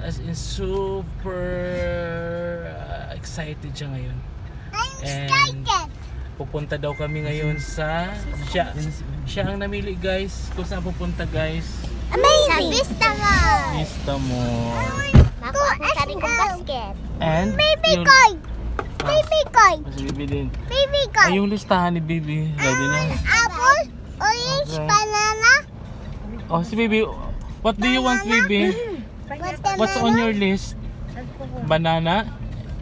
As in super excited siya ngayon. And pupunta daw kami ngayon sa siya ang namili guys kung saan pupunta guys. Amazing! Vista Mall! Vista Mall. Nakuha ko sa rin kong basket. And Baby kite! Baby kite! Si Bibi din. Baby kite! Ay, yung listahan ni Bibi. Ready na. Apple, orange, Okay. banana. Oh, si Bibi. What do you want, Bibi? What's on your list? Banana.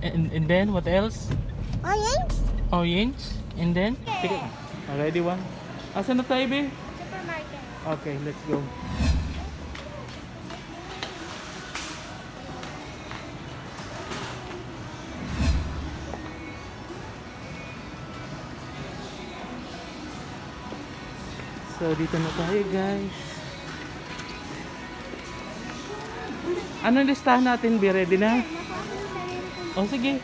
And then, what else? Orange? Orange. And then? Ready one? Asan na tayo, Bibi? Supermarket. Okay, let's go. So, dito na tayo guys. Anong listahan natin? Be ready na? O sige.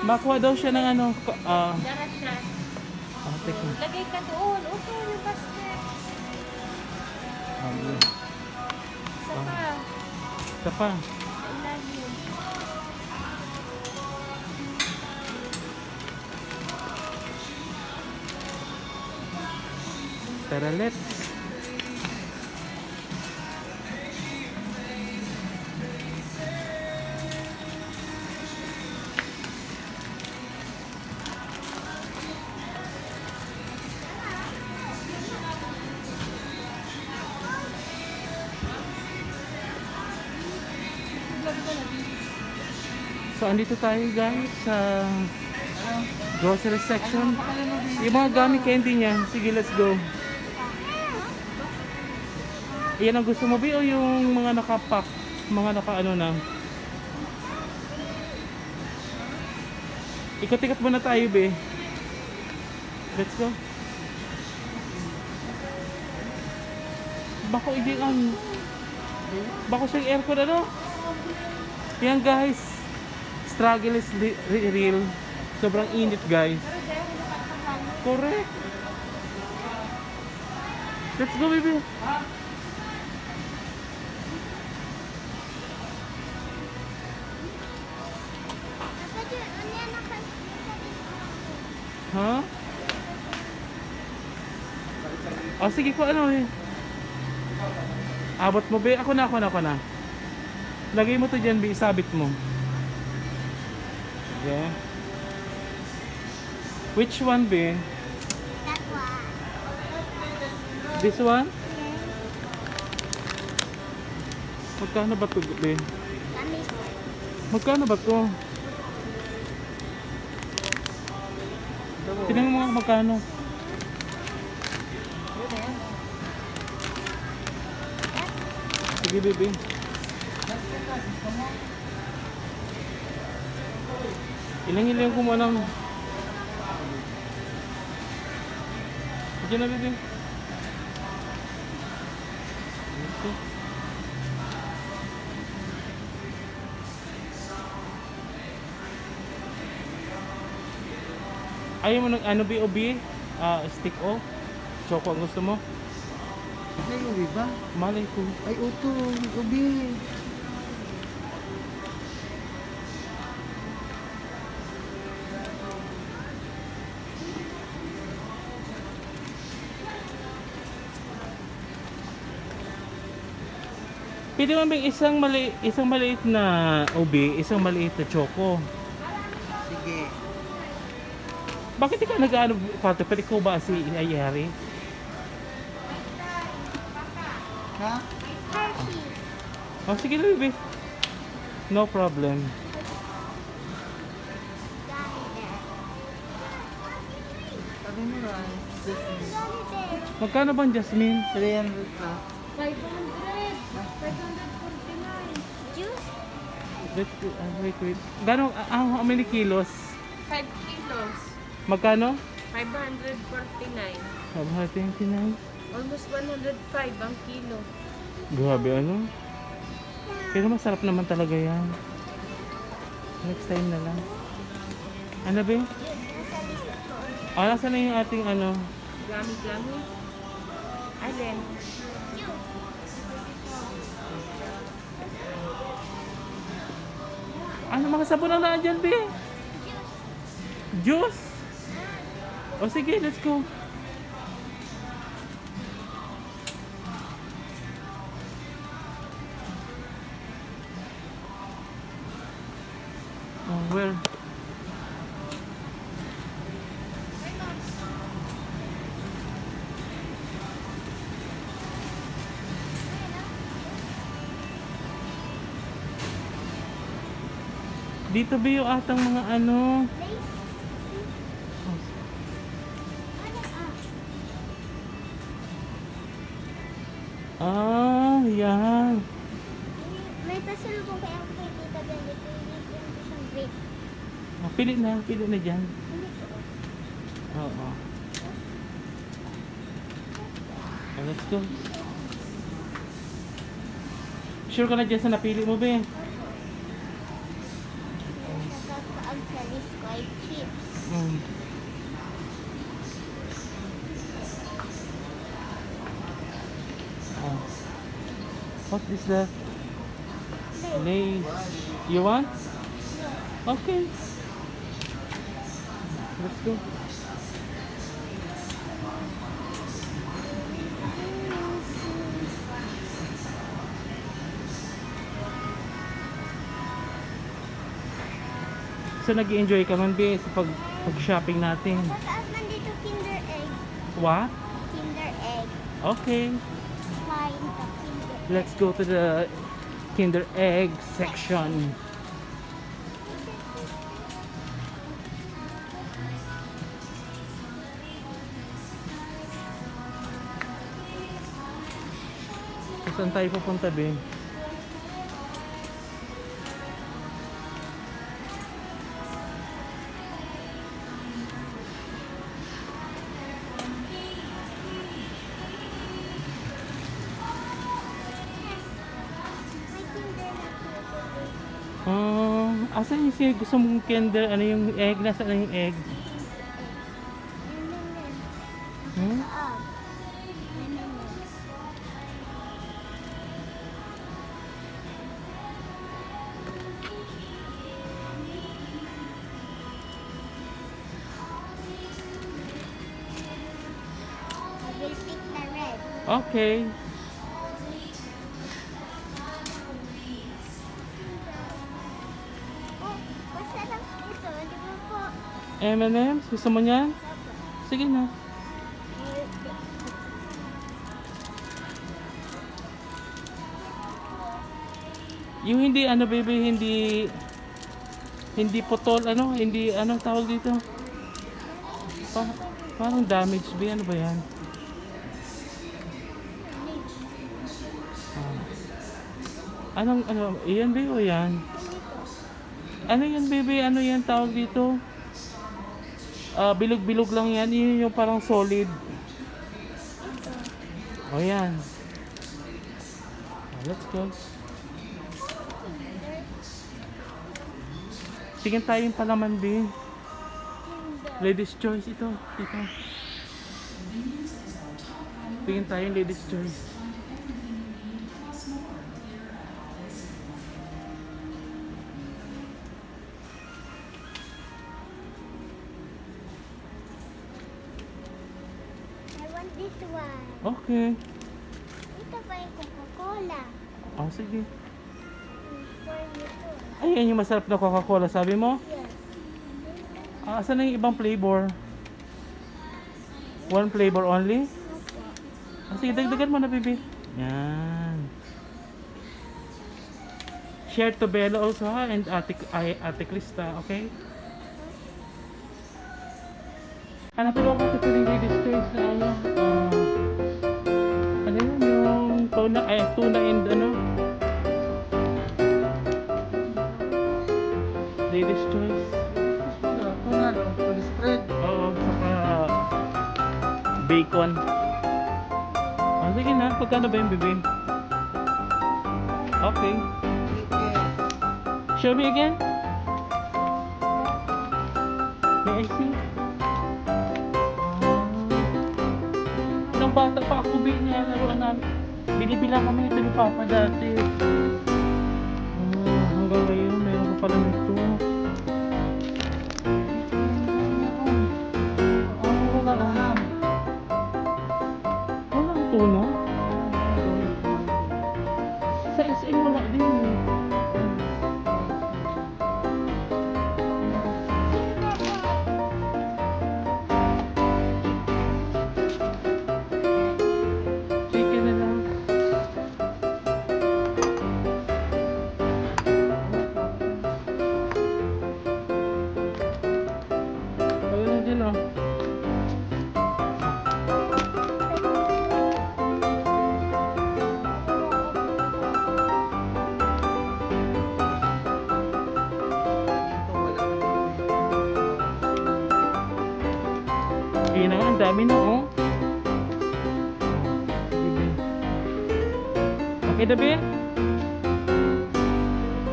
Makuha daw siya ng ano. Teka. Lagay ka doon. Upo yung basket. Isa pa. Isa pa. I love you. Tara, let's. So, andito tayo guys sa grocery section. Yung mga gamit candy niya. Sige, let's go. Iyan ang gusto mo, Bi, o yung mga nakapack? Mga naka-ano na? Ikot-ikot muna tayo, Bi. Let's go. Bako, hindi ang... Bako siyang aircon, ano? Yan, guys. Struggle is real. Sobrang init, guys. Correct. Let's go, baby. Ha? Oh, sige ko ano eh. Abot mo, Be. Ako na. Lagay mo to dyan, Be. Isabit mo. Okay. Which one, Be? That one. This one? Magkano ba to, Be? Magkano ba to? Tingnan mo nga magkano. Sige, baby. Ilang ko mo ng... Sige na, baby. Okay. Ayaw mo ng ano, B.O.B? Stick O? Choco ang gusto mo? May ubi ba? Malay ko. Ay, uto. Ubi. Pwede mo bang isang maliit na OB, isang maliit na choco? Sige. Bakit ikaw nag-ano, Pato? Pwede ko ba si Ayari? Ha? Oh, sige, baby. No problem. Sabi mo ra. Magkano bang Jasmine? 300 pa. 500. 549. Juice? Wait. Gano'ng, how many kilos? 5 kilos. Magkano? 549. 529. Almost 105 ang kilo. Grabe, ano? Pero masarap naman talaga yan. Next time na lang. Ano ba? Nasa na yung ating ano? Gami-gami. Alin? Ano mga sabon ang nandyan, be? Juice? O sige, let's go. Oh, where? Dito ba yung atang mga ano? Ah, yan. May pasalubong kaya ako kay Tita Benny. Pili ko yung grape. Ah, pili na dyan. Oo. Oh, let's go. Sure ka na dyan sa napili mo, be? Ang salis ko ay chips. Oh. What is that? Lays. You want? Okay. Let's go. So nag-enjoy ka man, be, sa pag-shopping natin. Tapos nandito Kinder Egg. What? Kinder Egg. Okay. Fine the Kinder Egg. Let's go to the Kinder Egg section. So, saan tayo pupunta, be? May Kinder na Kinder. Asan yung siya gusto mong Kinder? Ano yung egg? Nasaan yung egg? Hmm? I will pick the red. Okay. Oh, masarap ito. Di ba po? M&M's? Gusto mo niyan? Sige na. Yung hindi ano, baby, hindi putol, ano, hindi anong tawag dito? Parang damage, be, ano ba yan? Anong, ano, iyan, be, o yan? Ano yan, baby, ano yan tawag dito? Bilog-bilog lang yan, yun yung parang solid. O yan. Let's go. Tingin tayo yung palaman, be. Ladies choice ito. Ito. Tingin tayo yung ladies choice. I want this one. Okay. Ito pa yung Coca-Cola. Oh, sige. For you too. Ayan yung masarap na Coca-Cola, sabi mo? Yes. Asan na yung ibang flavor? One flavor only? Sige, dagdagan mo na, baby. Yan. Share to Bella also, ha? And Ate Krista, okay? Hanapin ako sa piling ladies choice na ano. Ano yun? Yung tuna and ano? Ladies choice. Ito nga, full spread. Oo, saka bacon. Oh, sige na, pagkano ba yung bibig? Okay. Show me again. May I see? Nung bata pa ako, niya namin. Binibilang kami ito ni Papa dati. Hanggang ngayon, mayroon pa pala Okay na nga, ang dami na oh. Okay, Dabi?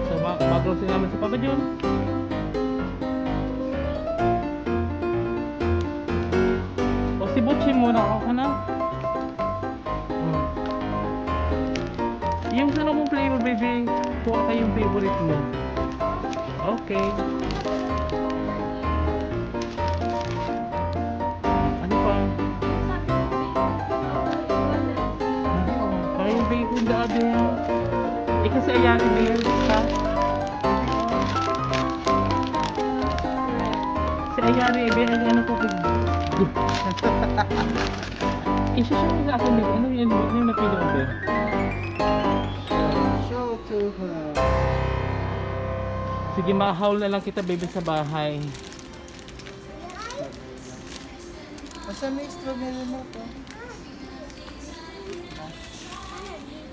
So, mag-grocery naman sa Papa John. O, si Butchie muna ako ka na. Yung saan mong flavor, baby? Kuha ka yung favorite mo. Okay. Ano pa? Kaya yung bacon daabi. Eh kasi ayanin din. Ha? Si ayanin, ano ko pag... Isa siya sa akin. Ano yun? Ano yung napili ko ba? Show to her. Sige, ma-haul na lang kita, baby, sa bahay. Basta may strawberry mo to.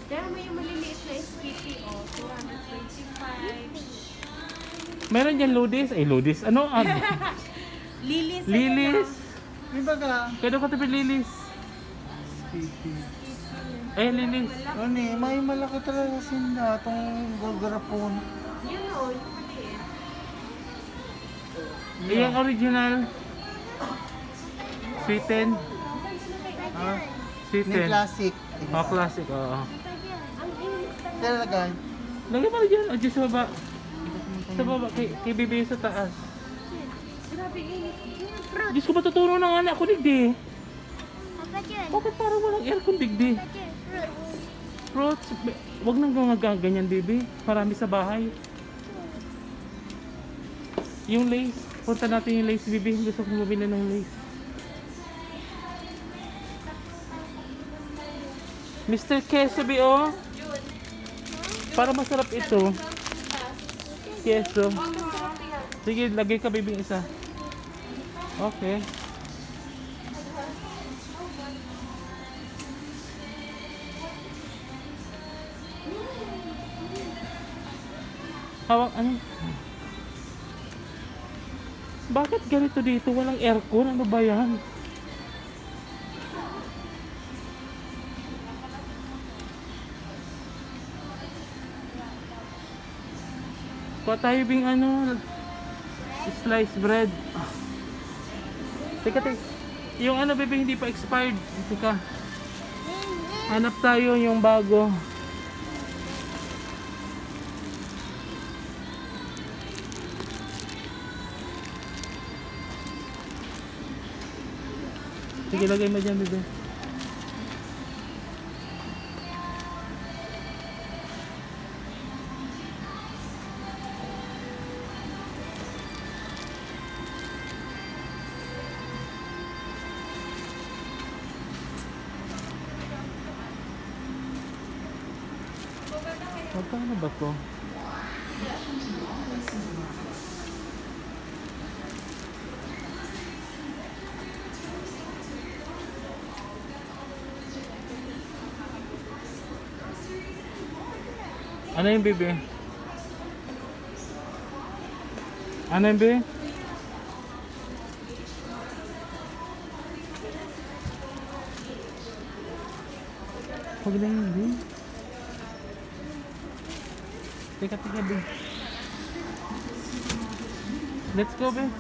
Kaya may yung maliliit na SPT, oh. 225. Meron dyan Ludis. Ay, Ludis. Ano? Lilis. Lilis. May baga. Kaya ka tabi Lilis. Eh, Lilis. Ano eh, may malaki talaga sinda. Itong gagarapon. Yun o, yung maliit. Yung original. Sweeten. Ha? May Sweeten. classic. Oh, classic. Oo. Kaya lagay. Lagay mo na dyan. O, dyan sa baba. Sa baba. Kay baby sa taas. Grabe init. Diyos ko, matuturo ng anak ko, digdi. Papa John. Bakit parang walang aircon, digdi? Papa John, Fruits. fruits. Wag nang ganyan, baby. Marami sa bahay. Yung lace. Punta natin yung lace, baby. Gusto kong bumili ng lace. Mr. Queso, oh. Para masarap ito. Queso. Sige, lagay ka, baby, isa. Okay. Hawak, ano? Bakit ganito dito? Walang aircon? Ano ba yan? Kuha tayo bing ano, sliced bread. Teka. Yung ano, baby, hindi pa expired. Teka. Hanap tayo yung bago. Sige, lagay mo dyan, baby. Magkano ba to? Ano yung bebe? Ano yung bebe? Huwag na yun, bebe. Teka, bebe. Let's go, bebe.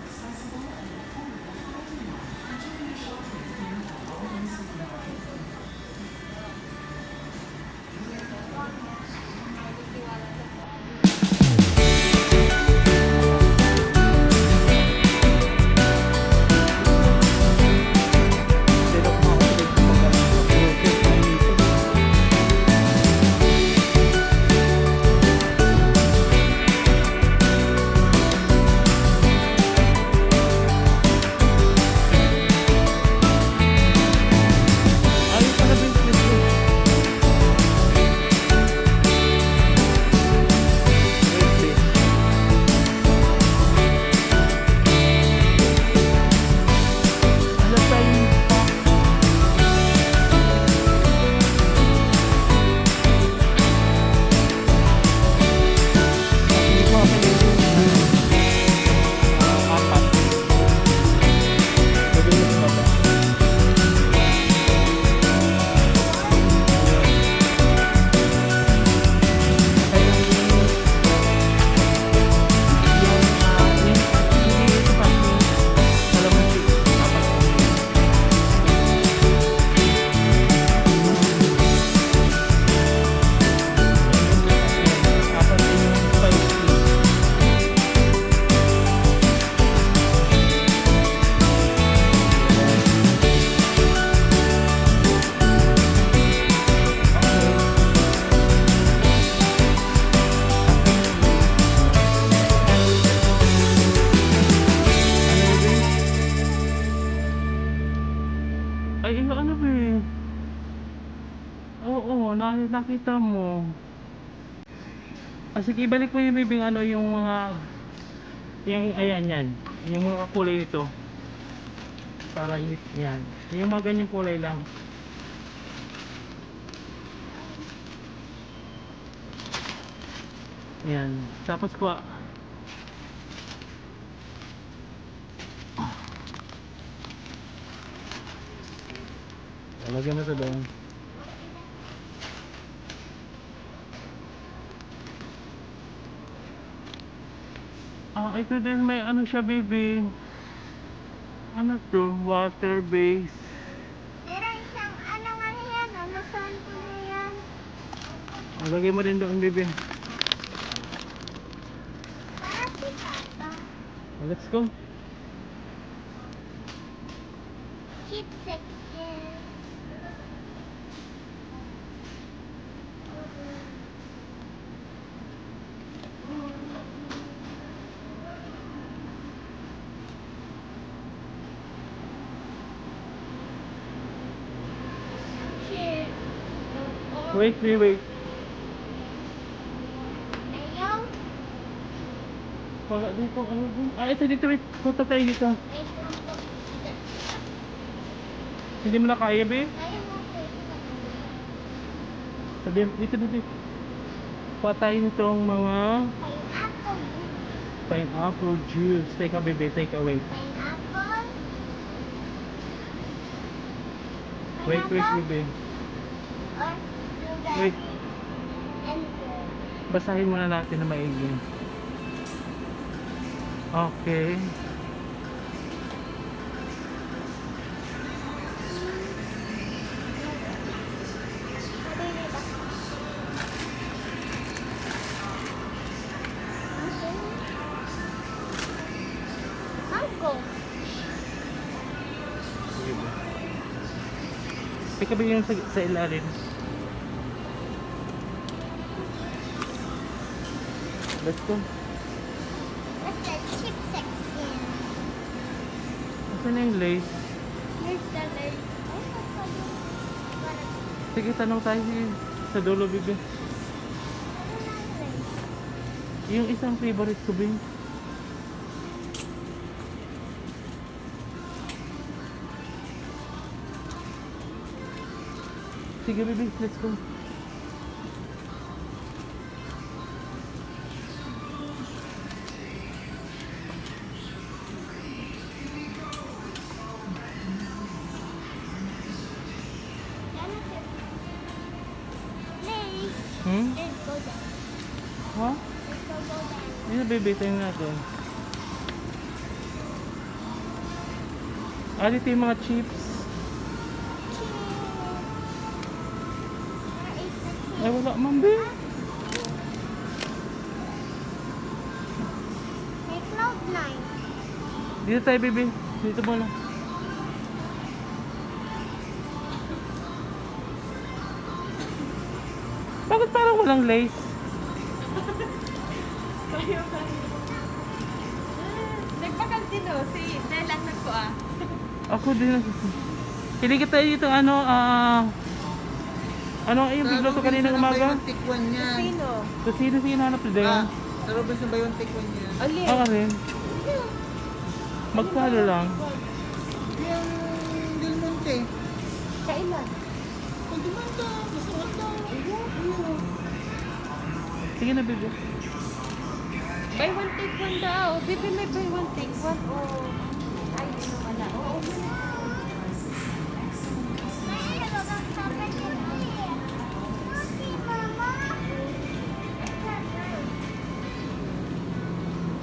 Ay, ano ba eh? Oo, nakita mo. Ah, sige, ibalik mo yung bibing ano, yung mga... Yung, ayan, yan. Yung mga kulay nito. Para yan. Yung mga ganyang kulay lang. Yan. Tapos ko... Lagyan mo ito doon. Ah, ito din may ano siya, baby. Ano to? Water base. Meron siyang ano nga yan, ano saan ko na yan? Lagay mo din doon, baby. Para si Papa. Let's go. Chip section. Wait. Ayaw. Wala dito, ano dun? Ah, ito dito, wait. Punta tayo dito. Wait lang po. Hindi mo na kaya, babe? Ayaw mo po. Sabi, dito. Kuha tayo nitong mga Pineapple. pineapple juice. Take a, baby, take away. Pineapple. Wait, baby. Or sugar. Wait. And Basahin muna natin na maigi. Okay. mango. Teka ba yung sa ilalim? Let's go. What's the chip section? Saan na yung lace? Here's the lace. Sige, tanong tayo sa dulo, bibi. Yung isang favorite ko, Bing. Sige, bibi, let's go. Hmm? Let's go down. Ha? Let's go down. Dito, baby, tingnan natin. Ah, dito yung mga chips. Where is the chip? Ay, wala, mambi. May Cloud9. Dito tayo, baby. Dito muna. Bakit parang walang lace? Nagpakantino, si Del lang nagkuha. Ako din. Hiligit tayo dito, ano, ano yung biglo to kanina umaga? Tikwan yan. Sino? So, sino hanap din? Ah, sa Robinson ba yung tikwan yan? Ali. Ako rin. Magkano lang? Yung Del Monte. Kailan? Kung dumanda, gusto mo ito. Sige na, baby. Buy one take one daw. Bibi may buy one take one. Oh. Ay, yun wala. Oo.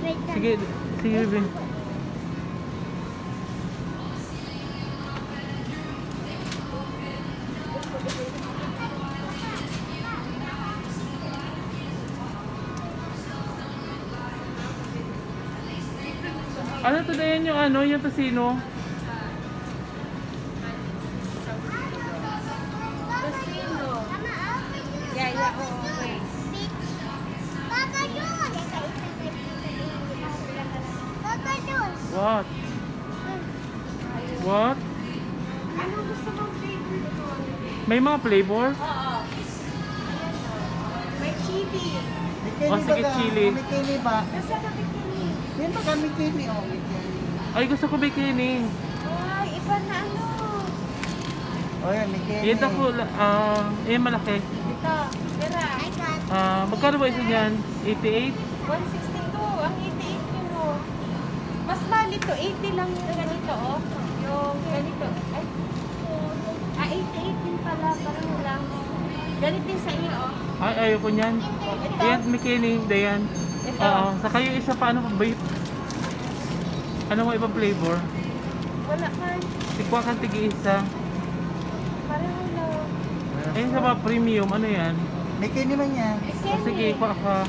Wait lang. Sige, sige, baby. Ano to din yung ano, yung tosino? Casino. Yeah, oo. Wait. Baka dun! Baka dun! What? What? Ano gusto mong flavor ito? May mga flavor? Oo. Ayan o. May chili. May kini Oh, sige, ba? chili. May kini ba? Nasa kapitini. Yan ba kami kini? Oh, may kini. Ay, gusto ko bikini. Ay, iba na ano. Oh, yan, may kini. Yan ako, malaki. Ito, tira. I got Magkano ba isa niyan? 88? 162. Ang 88 yun o. Mas mahal ito. 80 lang yung ganito o. Yung ganito. Ay. 88 din pala. Parang lang. Ganito yung sa iyo o. Ay, ayoko niyan. Ito. Yan, bikini, Dayan. Ito. Oo, saka yung isa pa, ano pa ba yun? Ano mo iba flavor? Wala man. Tikwa kang tig-isa. Parang ano. Ayun sa mga premium, ano yan? May kini man yan. Oh, sige, kwa ka.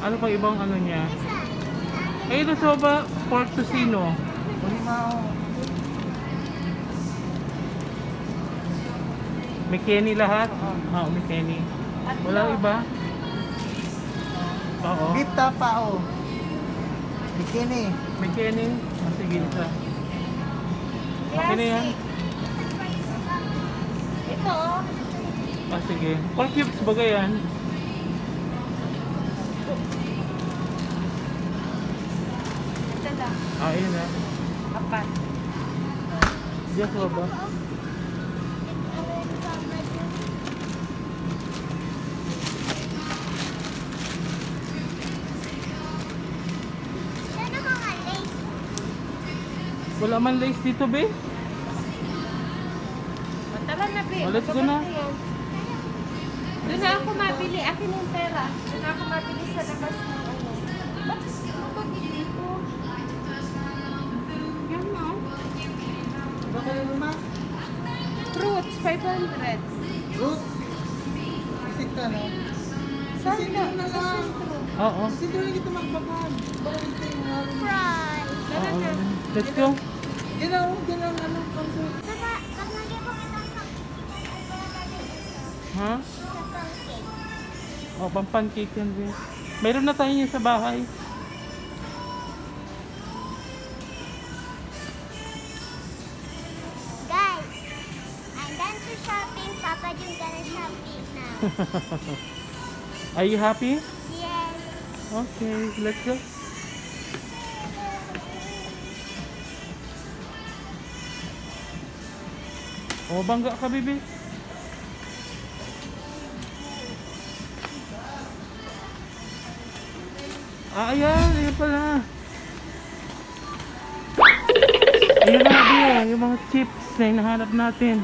Ano pa ibang ano niya? Ay, ito sa ba? Pork tocino. Uli mao. May Kenny lahat? Oo, may Kenny. Wala iba? Oo. Beef tapa, oh. May kini. May Kenny. Oh, sige, isa. Okay na yan? Ito o. Ah, sige. Pork cubes ba yan? Ito lang. Ah, ayun na. Apat. Diyan sa baba. Yan ang mga lace. Wala man lace dito, be? O, tara na, Be. Oh, let's go na. Doon na ako mabili. Akin yung pera. Doon na ako mabili sa labas ng ano. Ba't ako dito? Yan na. Ba kayo naman? Fruits, 500. Root. Sita na. Saan Sisito na? na Sa lang. sentro. Oo. Sito na kita magbakan. Baka ito yung harin. Fry. Tara Oo. na. Let's go. Yan ang ano, pangko. Saka, pag lagyan ko itong Ha? sa pancake. Oh, pang-pancake yan, be. Meron na tayo yun sa bahay. Guys, I'm done to shopping. Papa Jun gonna shopping now. Are you happy? Yes. Okay, let's go. Oh, bangga ka, bibi. Ah, ayan. Ayan pala. Ayun na, bibi. Yung mga chips na hinahanap natin.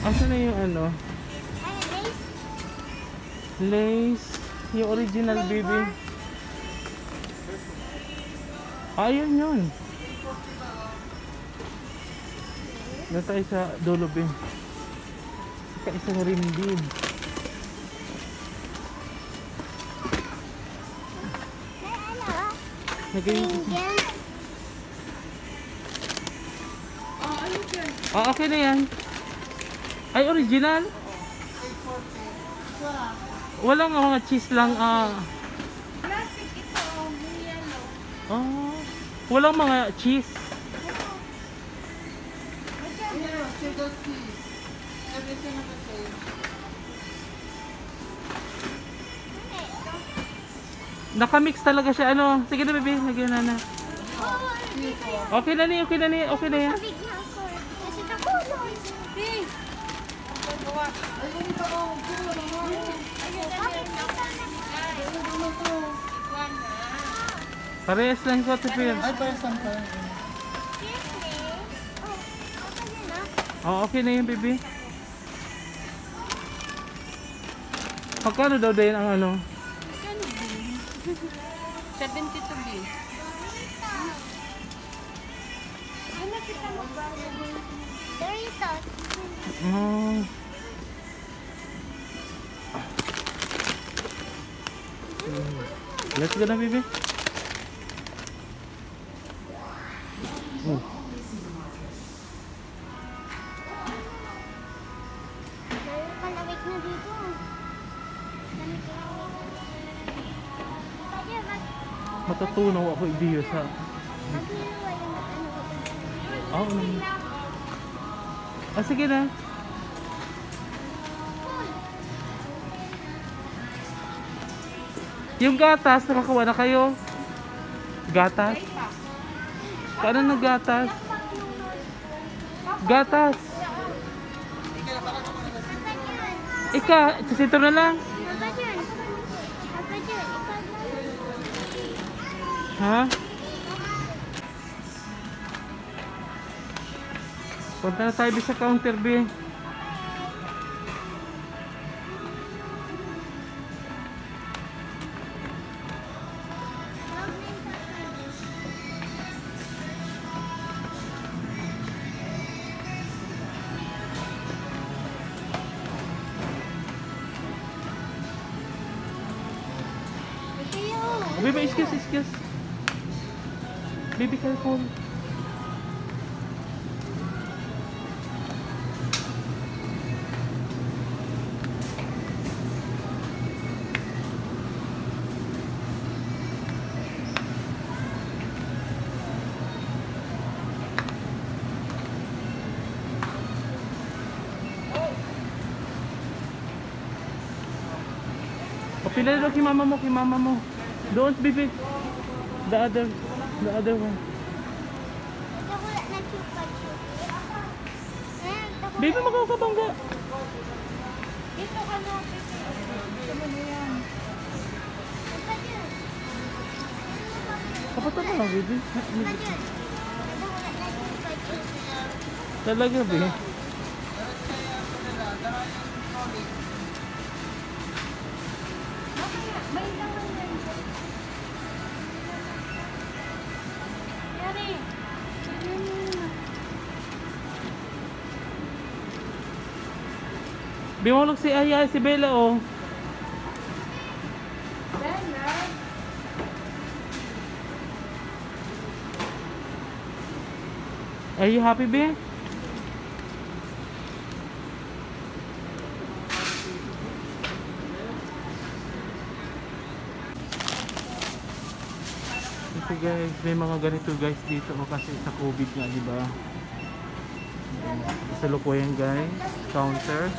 Asan na yung ano? Ay, lace. Lace. Yung original, baby. Ayun yun. Na tayo sa dulo, baby. Saka isang rim din. May ano ah? Naging... Angels. Oh, ano dyan? Ah, okay na yan. Ay, original? Walang mga cheese lang. Plastic ito. May yellow. Walang mga cheese. Yeah, cheddar cheese. Everything on the same. Nakamix talaga siya. Ano? Sige na, baby. Lagyan na na. Okay na ni, okay na ni, okay na yan. Bigyan ko. Kasi nakulong. Hey! Ang gawa. Ayun ito, oh. Kulo naman. Ayun na yan. Ayun naman to. One na. Parehas lang ko, Tipir. Ay, parang sampa. Excuse me. Oh, okay yun ah. Oh, okay na yun, baby. Magkano daw din ang ano? Ano din? 72 din. Ano kita mo ba? Doritos. Oh. Let's go na, baby. Oh. Lalo kalamig na dito. Matutunaw ako idea sa... Pag niluwa yung ano ko. Oo. Sige na. Yung gatas, nakakuha na kayo? Gatas? Paano na gatas? Gatas! Ika, sa sentro na lang. Papa Jun. Papa Jun, ikaw na. Ha? Punta na tayo sa counter, B. Baby, excuse. Baby, careful. Pila daw kay mama mo. Don't, baby. The other one. Ito ko na chupa-chupi. Baby, makakabangga. Dito ka na, Pepe. Gusto mo na yan. Papa Jun. Kapata na lang, baby. Papa Jun. Ito ko na chupa-chupi. Talaga, baby. May laman yan. Yari. Bimulog si Aya, si Bella, oh. Bella. Are you happy, babe? Ito guys, may mga ganito guys dito kasi sa COVID nga, di ba? Sa lukuyan guys, counter.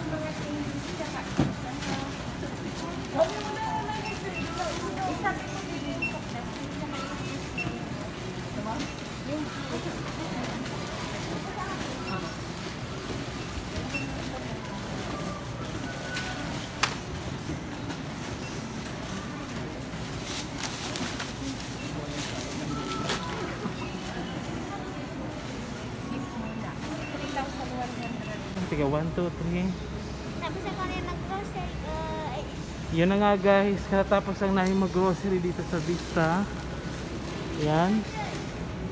Tiga 1, 2, 3. Tapos ako rin mag-grocery. Yan na nga guys, katapos ang namin mag-grocery dito sa Vista. Yan.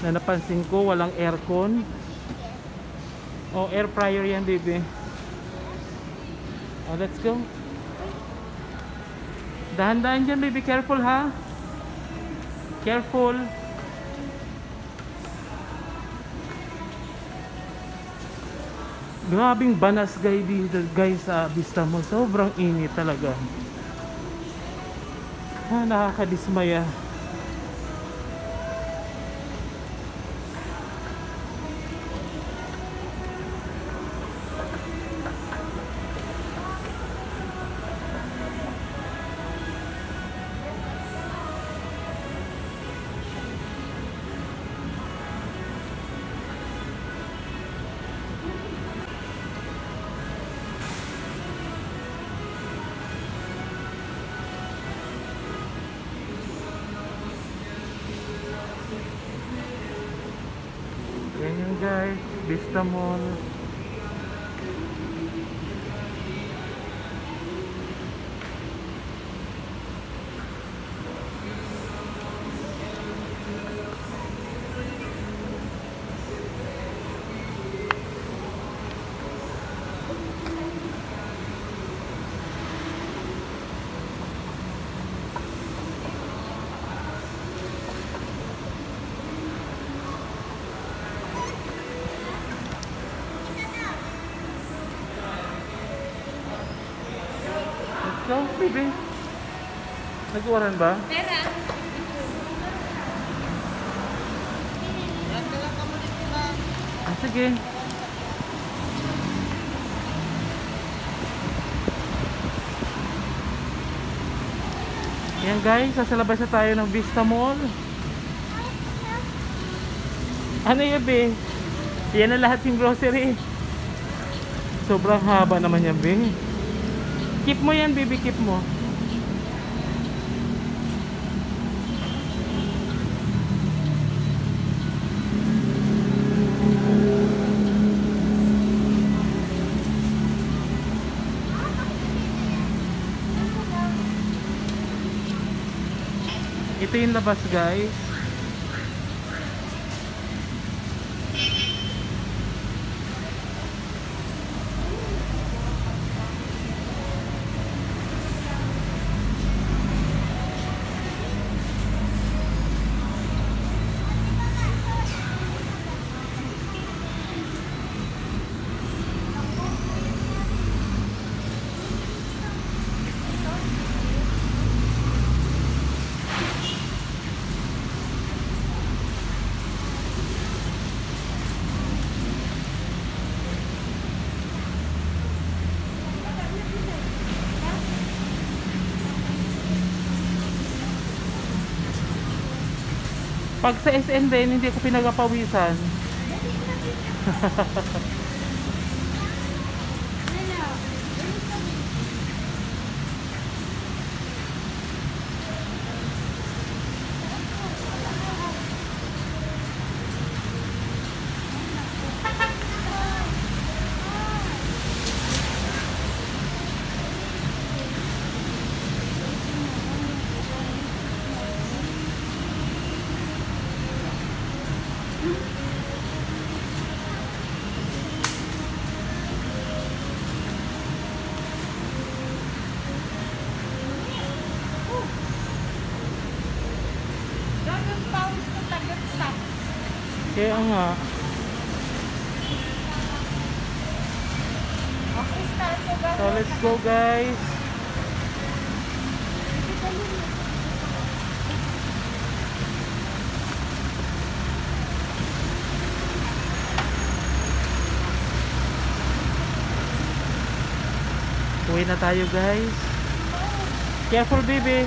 Na napansin ko, walang aircon. Oh, air fryer yan, baby. Oh, let's go. Dahan-dahan dyan, baby. Careful, ha? Careful. Grabing banas guys sa Vista Mall. Sobrang init talaga. Nakakadismaya. Yan yun guys, Vista Mall. Let's go, baby. Nag-uwaran ba? Pera. sige. Yan guys, sa labas na tayo ng Vista Mall. Ano yun, be? Yan na lahat yung grocery. Sobrang haba naman yan, be. Keep mo yan, baby, keep mo. Ito yung labas, guys. Pag sa SN din, hindi ko pinagapawisan. Kaya nga. Okay, start ko ba? So let's go, guys. Uwi na tayo, guys. Careful, baby.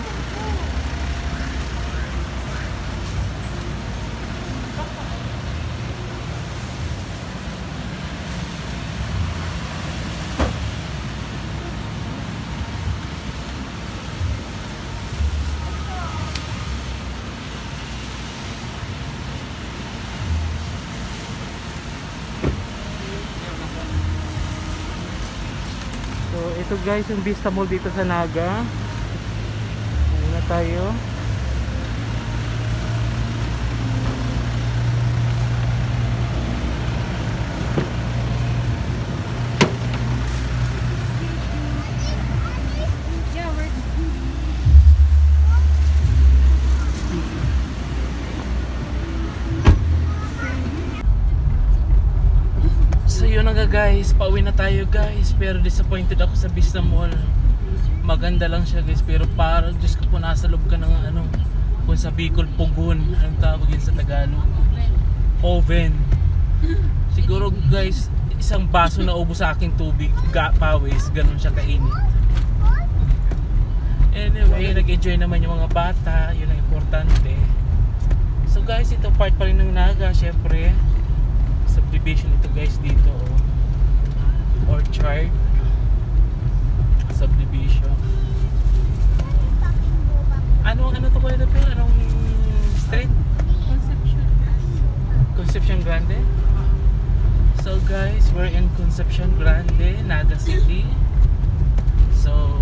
So ito guys yung Vista Mall dito sa Naga. Ayun na tayo. Yeah, we're... So yun na nga guys, pauwi na tayo guys. Pero disappointed ako sa Vista Mall. Maganda lang siya guys, pero parang Diyos ko po, nasa loob ka ng ano, kung sa Bicol, pugon. Anong tawag yun sa Tagalog? Oven. Siguro guys, isang baso na ubos sa aking tubig, pawis, ganun siya kainit. Anyway, nag-enjoy naman yung mga bata, yun ang importante. So guys, ito part pa rin ng Naga, syempre. Subdivision ito guys dito, oh. Orchard subdivision. Ano to kuya Dapil? Anong street? Concepcion Grande. So guys, we're in Concepcion Grande, Naga City. So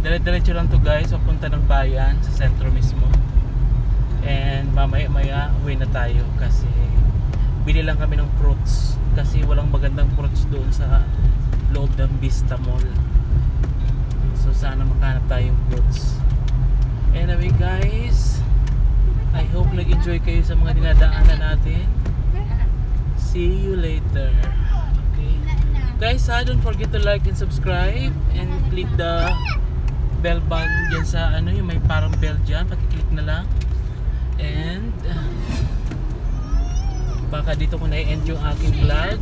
dire-diretso lang to guys, papunta ng bayan sa sentro mismo. And mamaya-maya uwi na tayo kasi bili lang kami ng fruits kasi walang magandang fruits doon sa loob ng Vista Mall. So sana makahanap tayong fruits. Anyway guys, I hope nag-enjoy kayo sa mga dinadaanan natin. See you later. Okay guys, don't forget to like and subscribe and click the bell button dyan sa ano, yung may parang bell dyan, pakiclick na lang. And baka dito ko na-end yung aking vlog.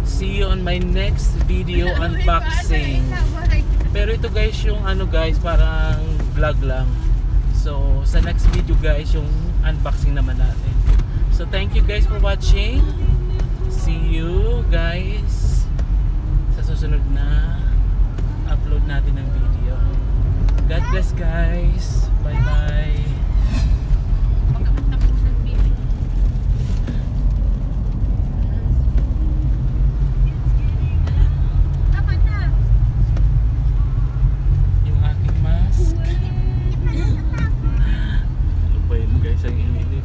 See you on my next video unboxing. Pero ito guys, yung ano guys, parang vlog lang. So sa next video guys, yung unboxing naman natin. So thank you guys for watching. See you guys sa susunod na upload natin ng video. God bless guys. Bye bye. Yung aking mask. Ano ba yun guys, ang init.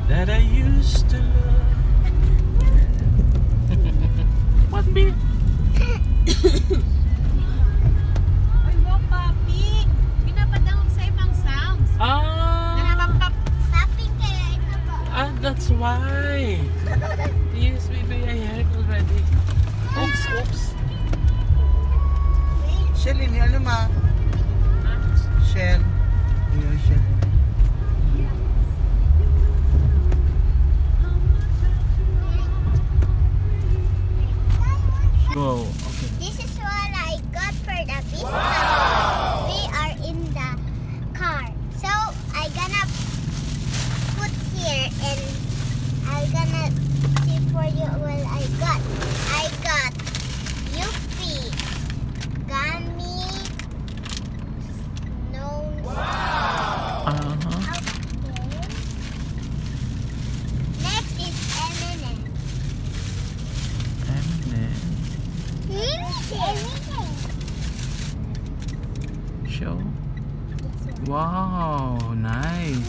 That I used to love. What be? Ay, wow, papi. Pinapadawag sa ibang sounds. Nakapap. Tapping kaya ito po. That's why. Yes, baby, I heard already. Oops, oops. Shell ini ano ma? Shell. Yung shell. Go. Okay. This is what I got for the pizza. We are in the car. So I gonna put here and I gonna see for you what I got. I got Yuppie, gummy, no. Uh-huh. Okay. Next is M&M. Everything. Show. Wow, nice.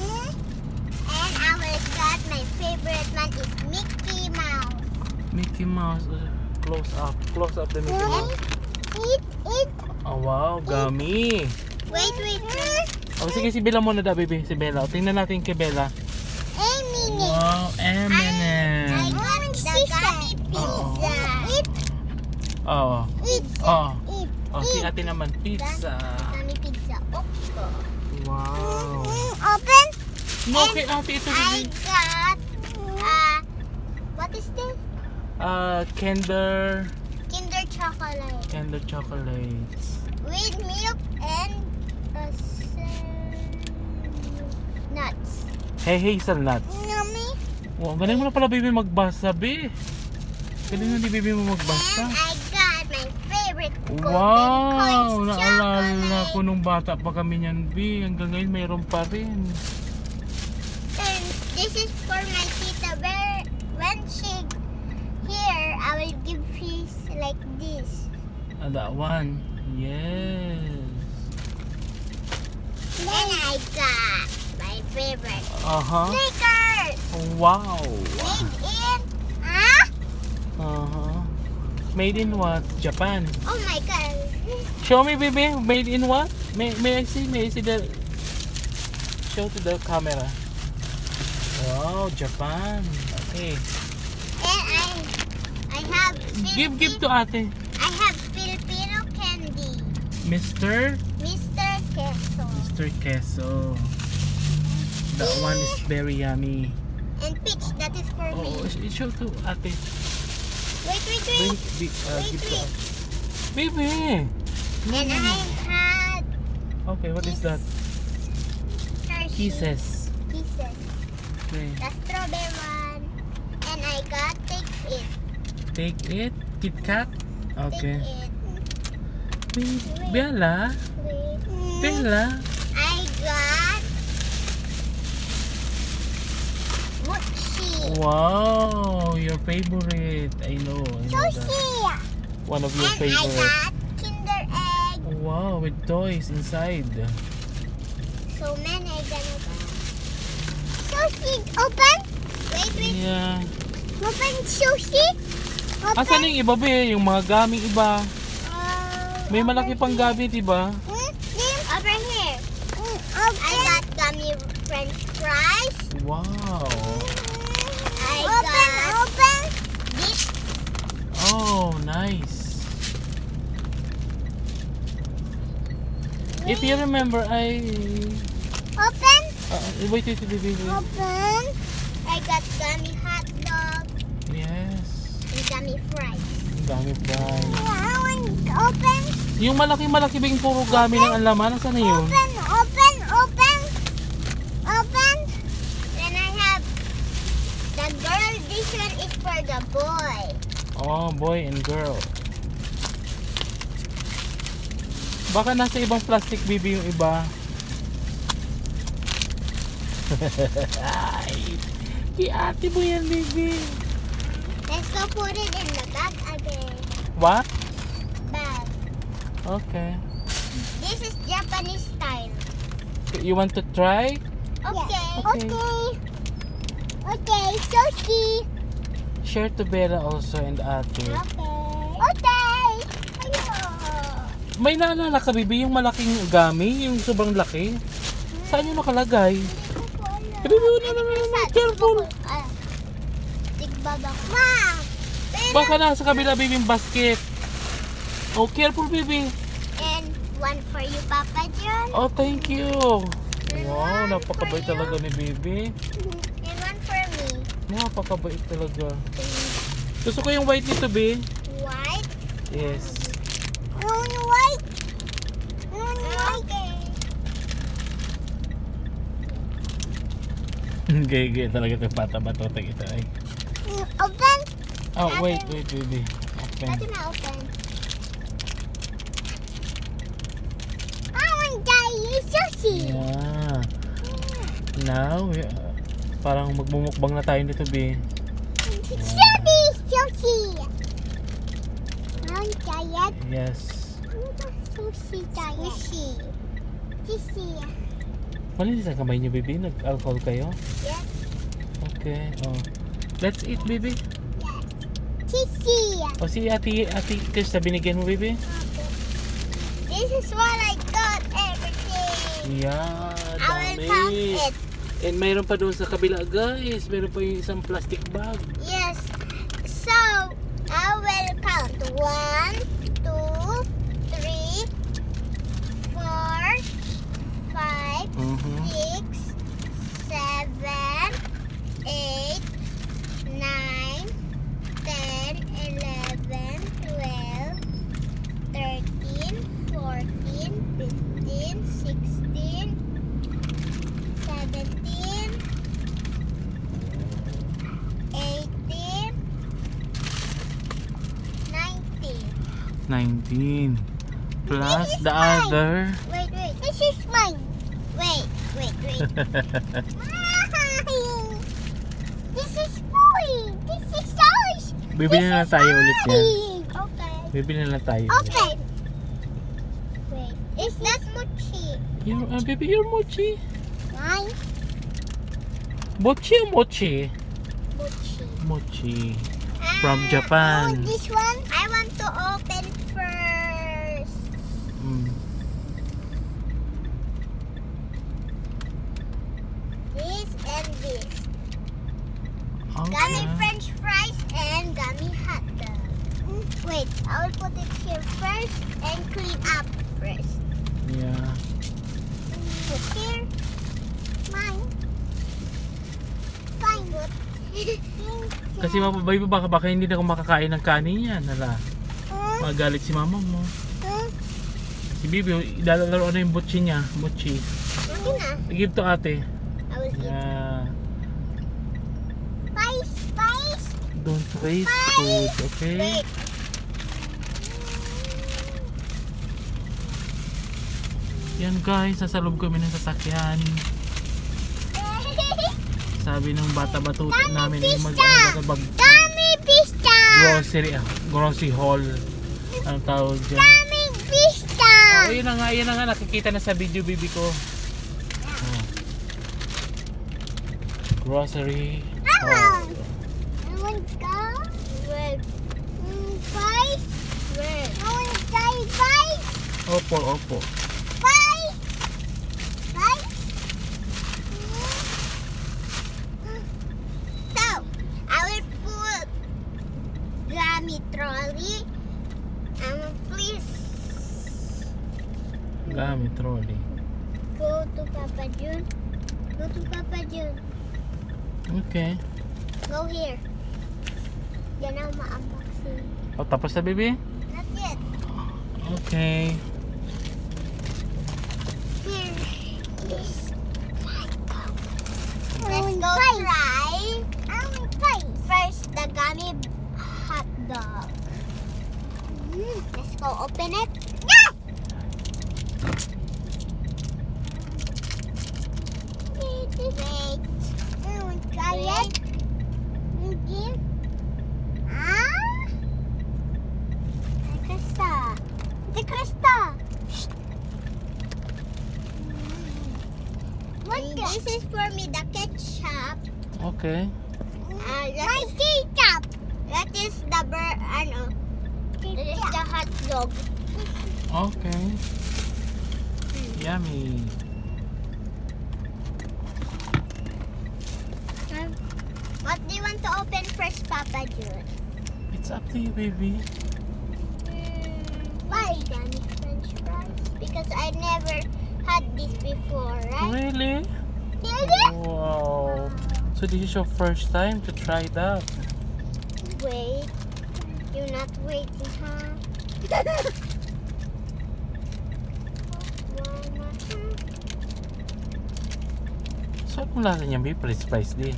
And I will got my favorite one is Mickey Mouse. Mickey Mouse. Close up the Mickey Mouse. Eat. Oh wow, gummy. Wait. Oh, sige, si Bella muna daw, baby. Si Bella. O, tingnan natin kay Bella. Wow, I M&M. got the gummy pizza. Oh. Pizza. Oh, si ate naman, pizza. Gummy pizza. Wow. Open. No, kay ate ito, I baby. got what is this? Kinder Kinder chocolate chocolates. with milk and nuts. Hey, hazelnuts. Yummy. Wow, galing mo na pala, baby, magbasa, be. Galing na di, baby, mo magbasa. And I got my favorite golden Wow! coins Naalala ko chocolate. nung bata pa kami niyan, B. Hanggang ngayon mayroon pa rin. And this is for my tita bear. When she here, I will give fish like this. That one. Yes. And I got my favorite Uh-huh. sneakers. Wow. Made in Uh-huh. Made in what? Japan. oh my god. Show me, baby. Made in what? May I see? May I see the... Show to the camera. Wow, Japan. Okay. And I have Give to ate. I have Filipino candy. Mr. Mr. Queso. Queso. That one is very yummy. And peach, that is for Oh, me. show to ate. Wait. Bring, give to ate. Baby. No, And no, I no. had Okay, what is that? Hershey Kisses. Kisses. Okay. The strawberry one. And I got take it. Take it. Kit Kat. Okay. Take it. Bella. Wait. Bella. I got mochi. Wow, your favorite. I know that. Sushi. One of your And I favorite. got Kinder Egg. Wow, with toys inside. So many I gonna buy. Sushi, open. Wait. Yeah. Open sushi. Open. Asan yung iba, be? Yung mga gaming iba. May Over malaki pang here. gabi, diba? Over here. I got gummy French fries. Wow. Open this. Oh, nice. If you remember, Open. wait, baby. Open. I got gummy hot dog Yes. and gummy fries. Dami fries. I want open. Yung malaki-malaki ba yung puro gami ng ang laman? Nasaan na yun? Open. Then I have the girl. This one is for the boy. Oh, boy and girl. Baka nasa ibang plastic, baby, yung iba. Ay, ate mo yan, baby. Let's go put it in the bag again. What? Bag. Okay. This is Japanese style. You want to try? Okay. Okay. Okay, sushi. Share to Bella also and ate. Okay. May naalala ka, baby, yung malaking gami, yung sobrang laki. Saan yung nakalagay? Baby, careful. Tigbabak. Ma! Baka nasa kabila, baby, yung basket. Oh, careful, baby. And one for you, Papa John. Oh, thank you. Wow, napakabait talaga ni baby. And one for me. Napakabait talaga. Gusto ko yung white nito, baby. White? Yes. White? Okay. Gaya talaga ito, pata-batota ito. Ay. Open? Oh, wait, baby. Okay. Ito na open. I want to eat sushi. Yeah. Now, parang magmumukbang na tayo nito, baby. Sushi. I want to eat Yes. sushi. Malinis ang kamay niyo, baby? Nag-alcohol kayo? Yes. Okay. Oh. Let's eat, baby. Sushi. O si ate Krista, binigyan mo, baby? This is what I got everything. Yeah, I will count dami. it. And mayroon pa doon sa kabila, guys. Mayroon pa yung isang plastic bag. Yes. So, I will count. 1, 2, 3, 4, 5, Mhm. 6, 7, 8, 9, 10, 11, 12, 13, 14, 15, 16, 17, 18, 19. 19. Plus This is the mine. other. Wait. This is mine. Wait. This is mine. This is ours. Bibili na lang tayo ulit yan. Okay. Bibili na lang tayo. Okay. Wait. Is that mochi? Baby, your mochi. Mine. Mochi o mochi? Mochi. Mochi. From Japan. Oh, this one I want to open first. Mm. This and this. Okay. Gummy French fries and gummy hot dog. Wait, I will put it here first and clean up first. Yeah. Put here. Mine. Fine, good. Kasi baby, baka hindi na ako makakain ng kanin yan. Hala. Magalit si mama mo. Si Bibi, ilalaro na yung butchi niya. Butchi. Akin na. Give to ate. I will eat. Yeah. Spice. Don't waste food, okay? Wait. Yan guys, nasa loob kami ng sasakyan. Sabi ng bata-batuta namin ay Gummy pista. grocery haul. Ang tawag dyan. Gummy pista. Oh, yun na nga, nakikita na sa video, baby ko. Oh. Grocery haul. I want go. Red. Spice. Red. I want spice. Opo. Spice. So, I Gummy trolley. Go to Papa June. Go to Papa June. Okay. Go here. Yan ang ma-unboxing. O, tapos na, baby? Not yet. Okay. Here. Yes. Let's go try. First, the gummy hot dog. Let's go open it. Yes! Wait. Try it. Okay. Krista. This is for me, the ketchup. Okay. My ketchup. That is the that is the hot dog. Okay. Yummy. What do you want to open first, Papa June? It's up to you, baby. Why gummy French fries? Because I never had this before, right? Really? Really? Wow. So this is your first time to try that? Wait. You're not waiting, huh? So anong lasa niya, baby? French fries din.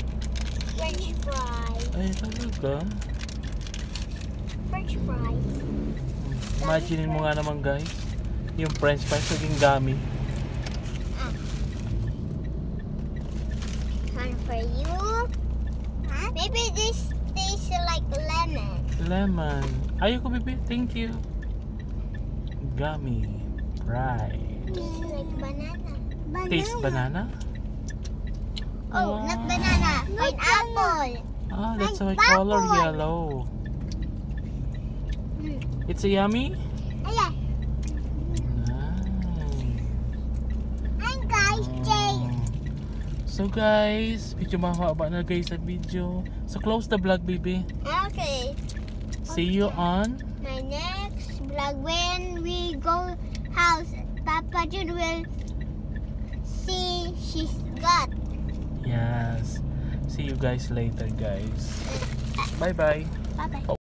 French fries. Ay, talaga? French fries. Imagine mo nga naman, guys. Yung french fries naging gummy. One for you. Huh? Maybe this tastes like lemon. Lemon. Ayoko, baby. Thank you. Gummy fries. Tastes like banana. Taste banana? Oh, Wow. not banana. Pineapple. Ah, that's why Like color apple. yellow. It's a yummy? Ayan. Nice. Hi guys, Jay. So guys, medyo mahaba na guys sa video. So close the vlog, baby. Okay. See you on My next vlog when we go house, Papa June will see she's got. Yes. See you guys later, guys. Bye bye. Bye bye.